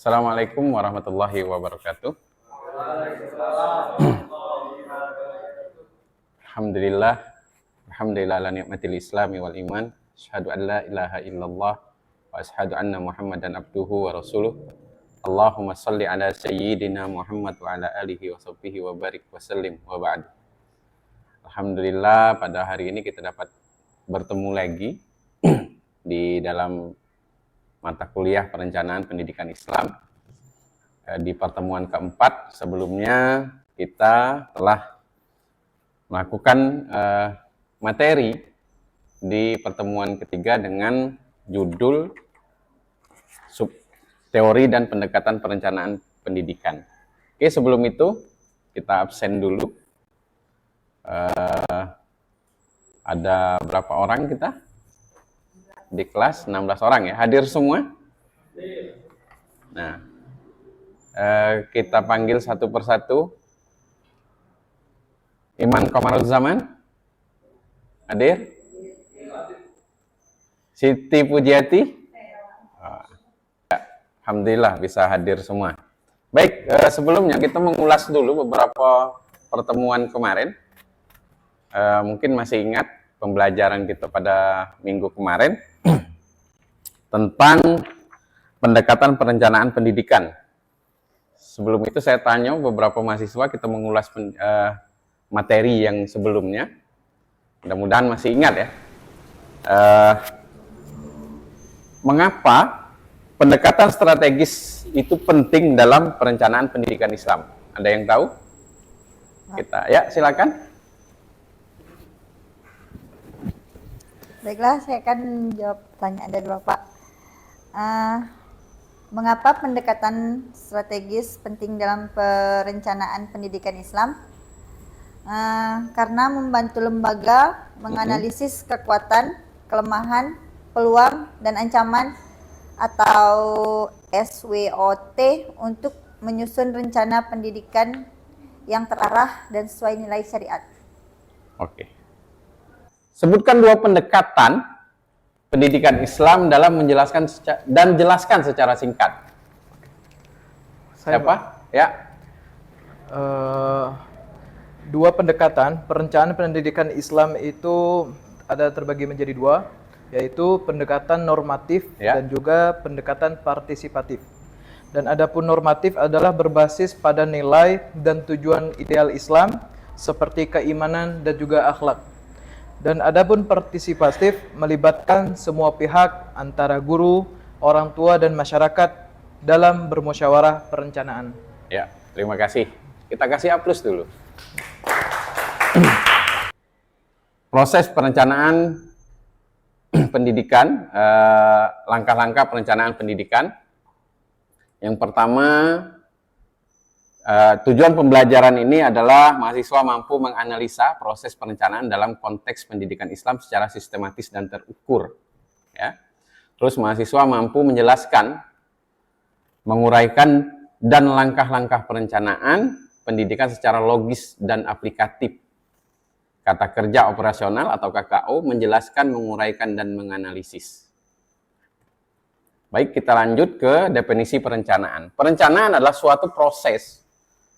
Assalamualaikum warahmatullahi wabarakatuh. Alhamdulillah, alhamdulillah ala ni'matil islami wal iman. Asyhadu an la ilaha illallah wa asyhadu anna Muhammadan abduhu wa rasuluh. Allahumma salli ala sayyidina Muhammad wa ala alihi wa sahbihi wa barik wa sallim wa ba'd. Alhamdulillah pada hari ini kita dapat bertemu lagi di dalam mata kuliah perencanaan pendidikan Islam. Di pertemuan keempat sebelumnya kita telah melakukan materi di pertemuan ketiga dengan judul teori dan pendekatan perencanaan pendidikan. Oke, sebelum itu kita absen dulu. Ada berapa orang kita? Di kelas 16 orang ya, hadir semua? Nah, kita panggil satu persatu. Iman Komarudzaman hadir? Siti Pujiati? Alhamdulillah bisa hadir semua. Baik, sebelumnya kita mengulas dulu beberapa pertemuan kemarin. Mungkin masih ingat pembelajaran kita pada minggu kemarin tentang pendekatan perencanaan pendidikan. Sebelum itu saya tanya beberapa mahasiswa, kita mengulas materi yang sebelumnya. Mudah-mudahan masih ingat ya. Mengapa pendekatan strategis itu penting dalam perencanaan pendidikan Islam? Ada yang tahu? Kita ya silakan. Baiklah, saya akan jawab pertanyaan dari Bapak. Mengapa pendekatan strategis penting dalam perencanaan pendidikan Islam? Karena membantu lembaga menganalisis kekuatan, kelemahan, peluang, dan ancaman atau SWOT untuk menyusun rencana pendidikan yang terarah dan sesuai nilai syariat. Oke. Sebutkan dua pendekatan pendidikan Islam dalam menjelaskan dan jelaskan secara singkat. Siapa? Ya. Dua pendekatan perencanaan pendidikan Islam itu ada terbagi menjadi dua, yaitu pendekatan normatif dan juga pendekatan partisipatif. Dan adapun normatif adalah berbasis pada nilai dan tujuan ideal Islam seperti keimanan dan juga akhlak. Dan adapun partisipatif melibatkan semua pihak antara guru, orang tua dan masyarakat dalam bermusyawarah perencanaan. Ya, terima kasih. Kita kasih A+ dulu. Proses perencanaan pendidikan, langkah-langkah perencanaan pendidikan. Yang pertama, tujuan pembelajaran ini adalah mahasiswa mampu menganalisa proses perencanaan dalam konteks pendidikan Islam secara sistematis dan terukur. Ya. Terus mahasiswa mampu menjelaskan, menguraikan dan langkah-langkah perencanaan pendidikan secara logis dan aplikatif. Kata kerja operasional atau KKO menjelaskan, menguraikan dan menganalisis. Baik, kita lanjut ke definisi perencanaan. Perencanaan adalah suatu proses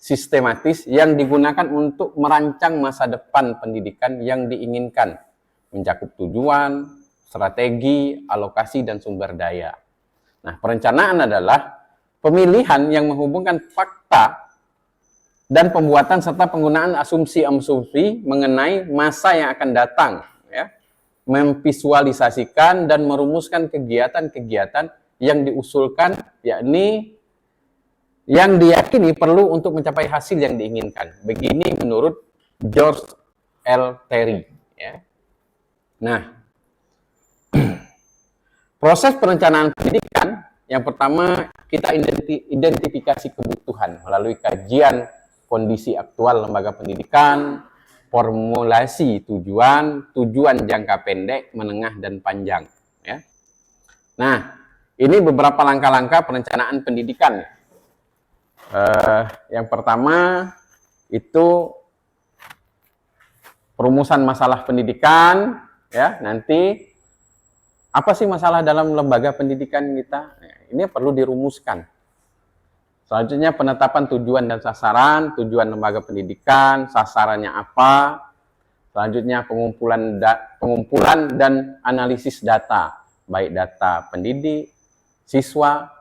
sistematis yang digunakan untuk merancang masa depan pendidikan yang diinginkan, mencakup tujuan, strategi, alokasi, dan sumber daya. Nah, perencanaan adalah pemilihan yang menghubungkan fakta dan pembuatan serta penggunaan asumsi-asumsi mengenai masa yang akan datang, ya, memvisualisasikan dan merumuskan kegiatan-kegiatan yang diusulkan, yakni yang diyakini perlu untuk mencapai hasil yang diinginkan. Begini menurut George L. Terry. Ya. Nah, proses perencanaan pendidikan, yang pertama kita identifikasi kebutuhan melalui kajian kondisi aktual lembaga pendidikan, formulasi tujuan jangka pendek, menengah, dan panjang. Ya. Nah, ini beberapa langkah-langkah perencanaan pendidikan. Yang pertama itu perumusan masalah pendidikan, ya. Nanti apa sih masalah dalam lembaga pendidikan kita? Ini perlu dirumuskan. Selanjutnya penetapan tujuan dan sasaran, tujuan lembaga pendidikan, sasarannya apa. Selanjutnya pengumpulan dan analisis data, baik data pendidik, siswa,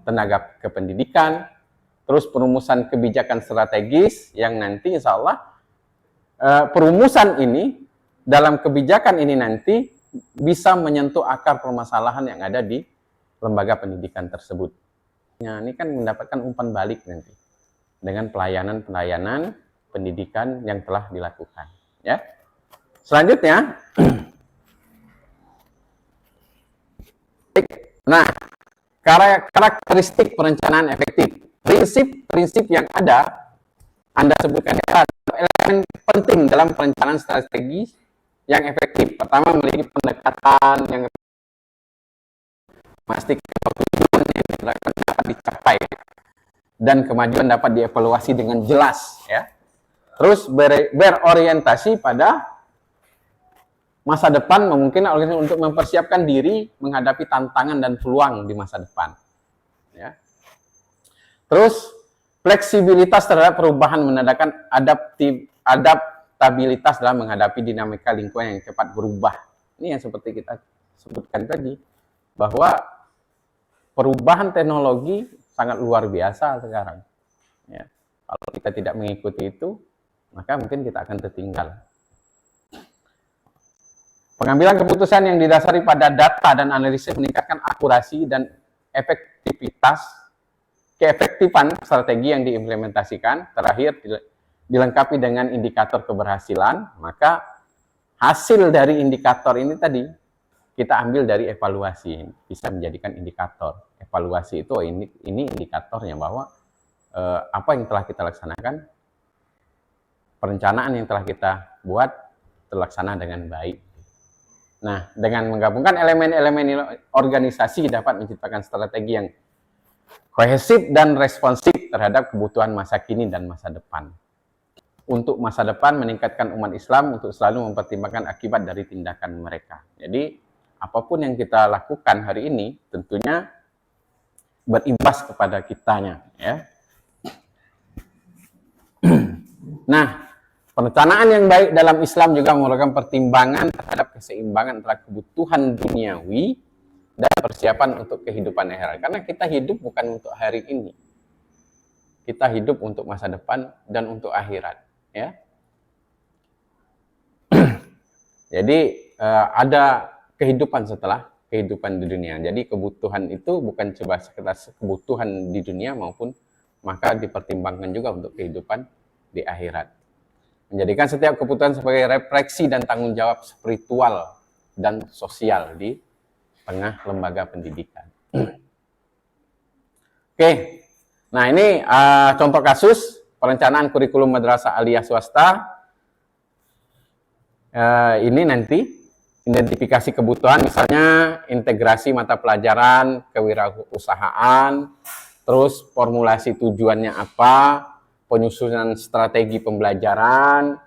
tenaga kependidikan, terus perumusan kebijakan strategis yang nanti insya Allah perumusan ini dalam kebijakan ini nanti bisa menyentuh akar permasalahan yang ada di lembaga pendidikan tersebut. Nah, ini kan mendapatkan umpan balik nanti dengan pelayanan-pelayanan pendidikan yang telah dilakukan. Ya. Selanjutnya, nah, karakteristik perencanaan efektif. Prinsip-prinsip yang ada, Anda sebutkan elemen penting dalam perencanaan strategi yang efektif. Pertama, memiliki pendekatan yang memastikan tujuan yang dilakukan dapat dicapai dan kemajuan dapat dievaluasi dengan jelas, ya. Terus berorientasi pada masa depan, memungkinkan organisasi untuk mempersiapkan diri menghadapi tantangan dan peluang di masa depan, ya. Terus fleksibilitas terhadap perubahan, menandakan adaptabilitas dalam menghadapi dinamika lingkungan yang cepat berubah. Ini yang seperti kita sebutkan tadi, bahwa perubahan teknologi sangat luar biasa sekarang. Ya. Kalau kita tidak mengikuti itu, maka mungkin kita akan tertinggal. Pengambilan keputusan yang didasari pada data dan analisis meningkatkan akurasi dan keefektifan strategi yang diimplementasikan. Terakhir, dilengkapi dengan indikator keberhasilan, maka hasil dari indikator ini tadi kita ambil dari evaluasi, bisa menjadikan indikator. Evaluasi itu ini indikatornya bahwa apa yang telah kita laksanakan, perencanaan yang telah kita buat terlaksana dengan baik. Nah, dengan menggabungkan elemen-elemen organisasi dapat menciptakan strategi yang kohesif dan responsif terhadap kebutuhan masa kini dan masa depan. Untuk masa depan, meningkatkan umat Islam untuk selalu mempertimbangkan akibat dari tindakan mereka. Jadi, apapun yang kita lakukan hari ini tentunya berimbas kepada kitanya, ya. Nah, perencanaan yang baik dalam Islam juga memerlukan pertimbangan terhadap keseimbangan antara kebutuhan duniawi dan persiapan untuk kehidupan akhirat. Karena kita hidup bukan untuk hari ini. Kita hidup untuk masa depan dan untuk akhirat, ya. Jadi ada kehidupan setelah kehidupan di dunia. Jadi kebutuhan itu bukan cuma sekedar kebutuhan di dunia, maupun maka dipertimbangkan juga untuk kehidupan di akhirat. Menjadikan setiap kebutuhan sebagai refleksi dan tanggung jawab spiritual dan sosial di tengah lembaga pendidikan. Oke, nah ini contoh kasus perencanaan kurikulum madrasah aliyah swasta. Ini nanti identifikasi kebutuhan, misalnya integrasi mata pelajaran, kewirausahaan, terus formulasi tujuannya apa, penyusunan strategi pembelajaran,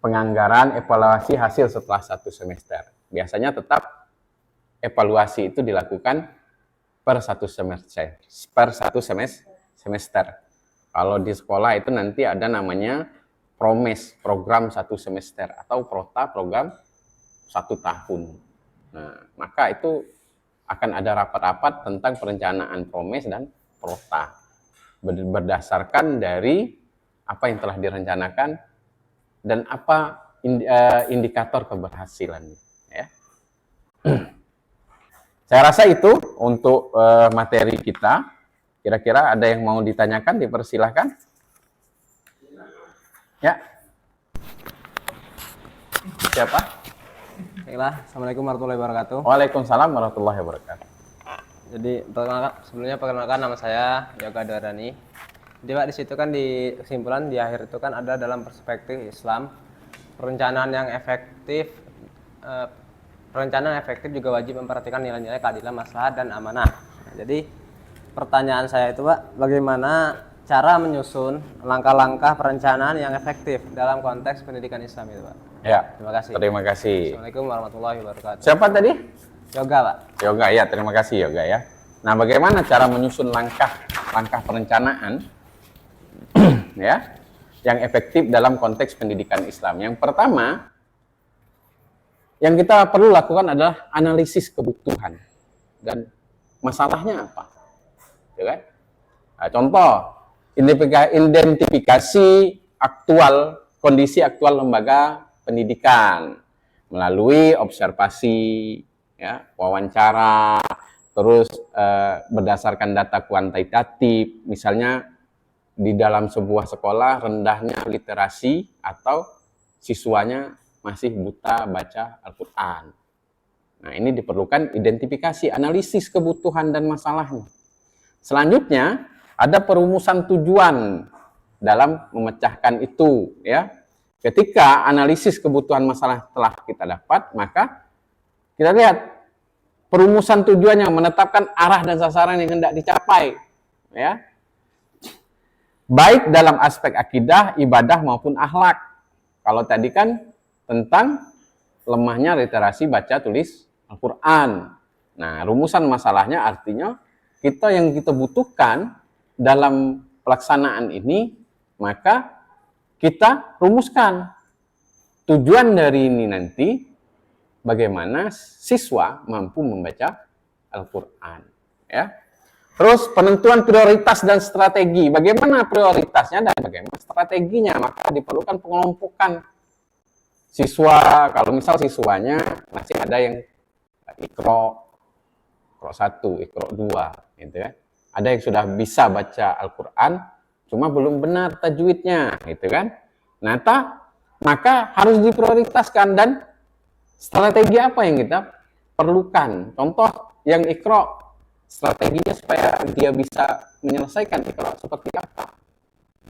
penganggaran, evaluasi hasil setelah 1 semester. Biasanya tetap evaluasi itu dilakukan per 1 semester. Kalau di sekolah itu nanti ada namanya PROMES, program 1 semester, atau PROTA, program 1 tahun. Nah, maka itu akan ada rapat-rapat tentang perencanaan PROMES dan PROTA. Berdasarkan dari apa yang telah direncanakan dan apa indikator keberhasilan, ya. Saya rasa itu untuk materi kita. Kira-kira ada yang mau ditanyakan, dipersilahkan. Ya. Siapa? Baiklah, Assalamualaikum warahmatullahi wabarakatuh. Waalaikumsalam warahmatullahi wabarakatuh. Jadi sebelumnya perkenalkan, nama saya Yoga Dwarani. Jadi Pak, di situ kan di kesimpulan di akhir itu kan ada dalam perspektif Islam, perencanaan yang efektif, perencanaan efektif juga wajib memperhatikan nilai-nilai keadilan, maslahat, dan amanah. Nah, jadi pertanyaan saya itu Pak, bagaimana cara menyusun langkah-langkah perencanaan yang efektif dalam konteks pendidikan Islam itu Pak? Ya, Terima kasih. terima kasih. Assalamualaikum warahmatullahi wabarakatuh. Siapa tadi? Yoga Pak. Yoga, ya, terima kasih Yoga ya. Nah, bagaimana cara menyusun langkah perencanaan ya yang efektif dalam konteks pendidikan Islam? Yang pertama, yang kita perlu lakukan adalah analisis kebutuhan dan masalahnya apa. Ya kan? Nah, contoh, identifikasi kondisi aktual lembaga pendidikan melalui observasi, ya, wawancara, terus berdasarkan data kuantitatif, misalnya di dalam sebuah sekolah rendahnya literasi atau siswanya masih buta baca Al-Quran. Nah, ini diperlukan identifikasi, analisis kebutuhan dan masalahnya. Selanjutnya, ada perumusan tujuan dalam memecahkan itu, ya. Ketika analisis kebutuhan masalah telah kita dapat, maka kita lihat perumusan tujuannya, menetapkan arah dan sasaran yang hendak dicapai, ya. Baik dalam aspek akidah, ibadah maupun akhlak. Kalau tadi kan tentang lemahnya literasi baca tulis Al-Quran. Nah, rumusan masalahnya artinya yang kita butuhkan dalam pelaksanaan ini, maka kita rumuskan tujuan dari ini nanti bagaimana siswa mampu membaca Al-Quran, ya. Terus penentuan prioritas dan strategi, bagaimana prioritasnya dan bagaimana strateginya, maka diperlukan pengelompokan siswa. Kalau misal siswanya masih ada yang Iqra 1, Iqra 2, gitu kan. Ada yang sudah bisa baca Al-Quran, cuma belum benar tajwidnya, gitu kan. Nah, maka harus diprioritaskan dan strategi apa yang kita perlukan. Contoh yang Iqra, strateginya supaya dia bisa menyelesaikan Iqra seperti apa.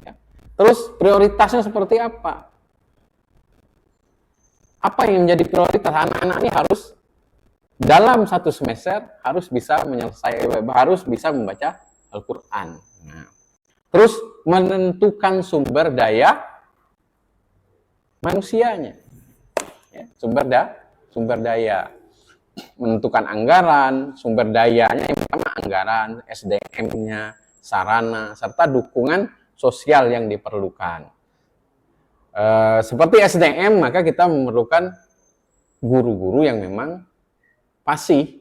Ya. Terus prioritasnya seperti apa? Apa yang menjadi prioritas? Anak-anak ini harus dalam satu semester harus bisa membaca Al-Quran. Nah, terus menentukan sumber daya manusianya, ya, sumber daya, menentukan anggaran, sumber dayanya yang pertama anggaran, SDM-nya, sarana, serta dukungan sosial yang diperlukan. Seperti SDM, maka kita memerlukan guru-guru yang memang fasih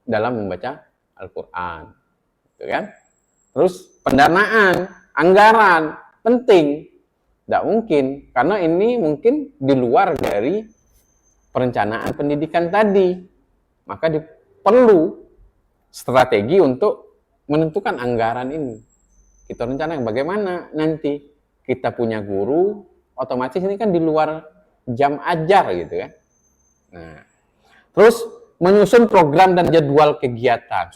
dalam membaca Al-Quran, gitu kan? Terus pendanaan, anggaran penting, tidak mungkin karena ini mungkin di luar dari perencanaan pendidikan tadi, maka perlu strategi untuk menentukan anggaran ini. Kita rencanakan bagaimana nanti kita punya guru, otomatis ini kan di luar jam ajar, gitu kan? Nah, terus menyusun program dan jadwal kegiatan,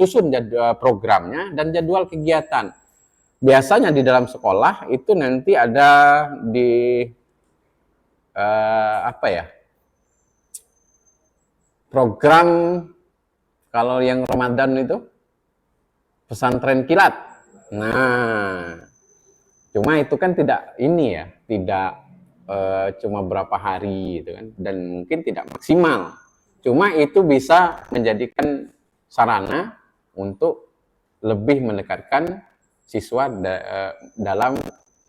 programnya dan jadwal kegiatan. Biasanya di dalam sekolah itu nanti ada di program, kalau yang Ramadan itu pesantren kilat. Nah, cuma itu kan tidak cuma berapa hari gitu kan, dan mungkin tidak maksimal. Cuma itu bisa menjadikan sarana untuk lebih mendekatkan siswa dalam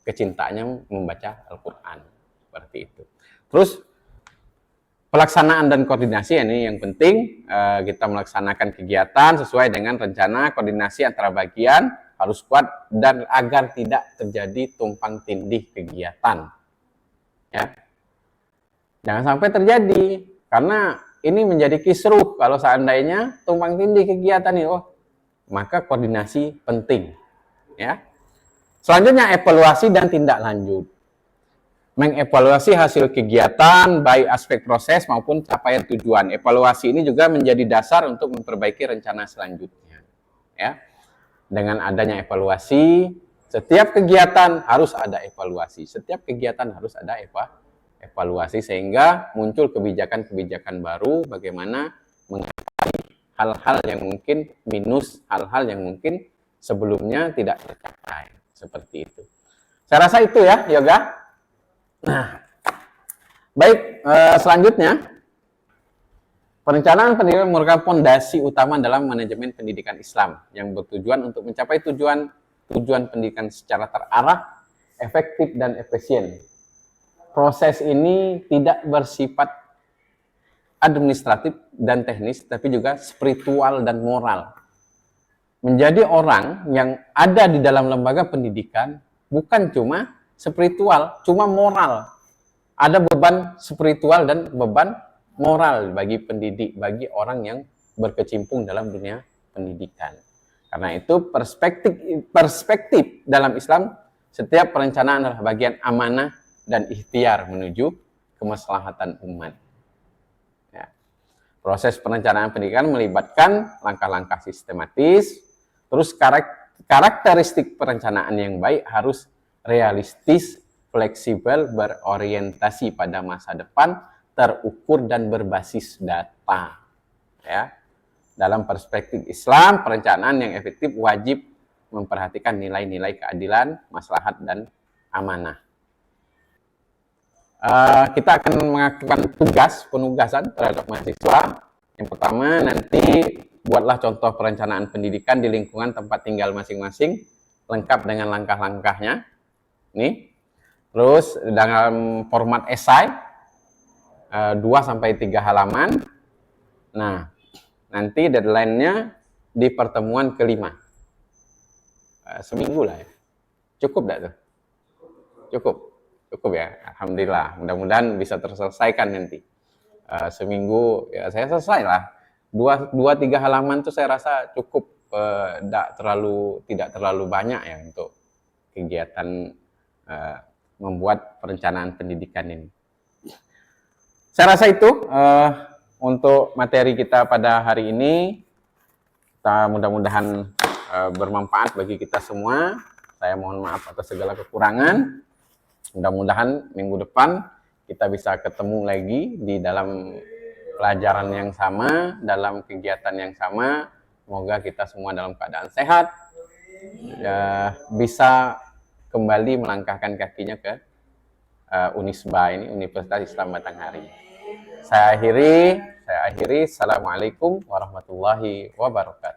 kecintaannya membaca Al-Quran, seperti itu. Terus pelaksanaan dan koordinasi ini yang penting, kita melaksanakan kegiatan sesuai dengan rencana, koordinasi antara bagian harus kuat dan agar tidak terjadi tumpang tindih kegiatan. Ya. Jangan sampai terjadi, karena ini menjadi kisruh kalau seandainya tumpang tindih kegiatan itu, maka koordinasi penting. Ya. Selanjutnya evaluasi dan tindak lanjut. Mengevaluasi hasil kegiatan, baik aspek proses maupun capaian tujuan. Evaluasi ini juga menjadi dasar untuk memperbaiki rencana selanjutnya. Ya. Dengan adanya evaluasi, setiap kegiatan harus ada evaluasi. Setiap kegiatan harus ada evaluasi sehingga muncul kebijakan-kebijakan baru bagaimana mengatasi hal-hal yang mungkin minus, hal-hal yang mungkin sebelumnya tidak tercapai, seperti itu. Saya rasa itu ya, Yoga. Nah, baik, selanjutnya Perencanaan pendidikan merupakan fondasi utama dalam manajemen pendidikan Islam yang bertujuan untuk mencapai tujuan pendidikan secara terarah, efektif, dan efisien. Proses ini tidak bersifat administratif dan teknis, tapi juga spiritual dan moral. Menjadi orang yang ada di dalam lembaga pendidikan bukan cuma spiritual, cuma moral. Ada beban spiritual dan beban moral bagi pendidik, bagi orang yang berkecimpung dalam dunia pendidikan. Karena itu perspektif dalam Islam, setiap perencanaan adalah bagian amanah dan ikhtiar menuju kemaslahatan umat. Ya. Proses perencanaan pendidikan melibatkan langkah-langkah sistematis, terus karakteristik perencanaan yang baik harus realistis, fleksibel, berorientasi pada masa depan, terukur dan berbasis data. Ya. Dalam perspektif Islam, perencanaan yang efektif wajib memperhatikan nilai-nilai keadilan, maslahat, dan amanah. Kita akan melakukan penugasan terhadap mahasiswa. Yang pertama, nanti buatlah contoh perencanaan pendidikan di lingkungan tempat tinggal masing-masing, lengkap dengan langkah-langkahnya. Nih. Terus dalam format esai 2-3 halaman. Nah, nanti deadline-nya di pertemuan kelima. Seminggu lah ya. Cukup tidak tuh? Cukup ya. Alhamdulillah. Mudah-mudahan bisa terselesaikan nanti. Seminggu ya saya selesai lah. 2-3 halaman tuh saya rasa cukup. Tidak terlalu banyak ya untuk kegiatan membuat perencanaan pendidikan ini. Saya rasa itu untuk materi kita pada hari ini. Kita mudah-mudahan bermanfaat bagi kita semua. Saya mohon maaf atas segala kekurangan. Mudah-mudahan minggu depan kita bisa ketemu lagi di dalam pelajaran yang sama, dalam kegiatan yang sama. Semoga kita semua dalam keadaan sehat, ya, bisa kembali melangkahkan kakinya ke Unisba ini, Universitas Islam Batanghari. Saya akhiri. Assalamualaikum warahmatullahi wabarakatuh.